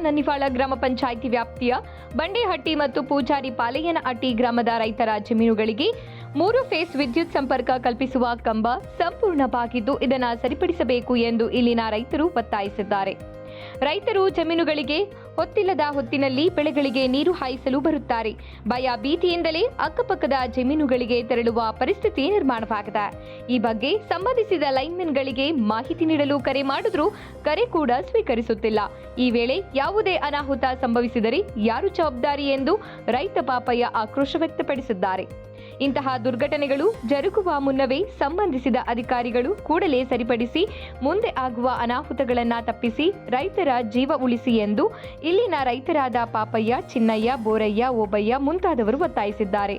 ನನ್ನಿವಾಳ ಗ್ರಾಮ ಪಂಚಾಯಿತಿ ವ್ಯಾಪ್ತಿಯ ಬಂಡೇಹಟ್ಟಿ ಮತ್ತು ಪೂಜಾರಿ ಪಾಲಯ್ಯನಹಟ್ಟಿ ಗ್ರಾಮದ ರೈತರ ಜಮೀನುಗಳಿಗೆ 3 ಫೇಸ್ ವಿದ್ಯುತ್ ಸಂಪರ್ಕ ಕಲ್ಪಿಸುವ ಕಂಬ ಸಂಪೂರ್ಣ ಬಾಗಿದ್ದು ಇದನ್ನು ಸರಿಪಡಿಸಬೇಕು ಎಂದು ಇಲ್ಲಿನ ರೈತರು ಒತ್ತಾಯಿಸಿದ್ದಾರೆ. ರೈತರು ಜಮೀನುಗಳಿಗೆ ಹೊತ್ತಿಲ್ಲದ ಹೊತ್ತಿನಲ್ಲಿ ಬೆಳೆಗಳಿಗೆ ನೀರು ಹಾಯಿಸಲು ಬರುತ್ತಾರೆ. ಭಯ ಭೀತಿಯಿಂದಲೇ ಅಕ್ಕಪಕ್ಕದ ಜಮೀನುಗಳಿಗೆ ತೆರಳುವ ಪರಿಸ್ಥಿತಿ ನಿರ್ಮಾಣವಾಗಿದೆ. ಈ ಬಗ್ಗೆ ಸಂಬಂಧಿಸಿದ ಲೈನ್ಮನ್ಗಳಿಗೆ ಮಾಹಿತಿ ನೀಡಲು ಕರೆ ಮಾಡಿದ್ರೂ ಕರೆ ಕೂಡ ಸ್ವೀಕರಿಸುತ್ತಿಲ್ಲ. ಈ ವೇಳೆ ಯಾವುದೇ ಅನಾಹುತ ಸಂಭವಿಸಿದರೆ ಯಾರು ಜವಾಬ್ದಾರಿ ಎಂದು ರೈತ ಪಾಪಯ್ಯ ಆಕ್ರೋಶ ವ್ಯಕ್ತಪಡಿಸಿದ್ದಾರೆ. ಇಂತಹ ದುರ್ಘಟನೆಗಳು ಜರುಗುವ ಮುನ್ನವೇ ಸಂಬಂಧಿಸಿದ ಅಧಿಕಾರಿಗಳು ಕೂಡಲೇ ಸರಿಪಡಿಸಿ ಮುಂದೆ ಆಗುವ ಅನಾಹುತಗಳನ್ನು ತಪ್ಪಿಸಿ ರೈತರ ಜೀವ ಉಳಿಸಿ ಎಂದು ಇಲ್ಲಿನ ರೈತರಾದ ಪಾಪಯ್ಯ, ಚಿನ್ನಯ್ಯ, ಬೋರಯ್ಯ, ಓಬಯ್ಯ ಮುಂತಾದವರು ಒತ್ತಾಯಿಸಿದ್ದಾರೆ.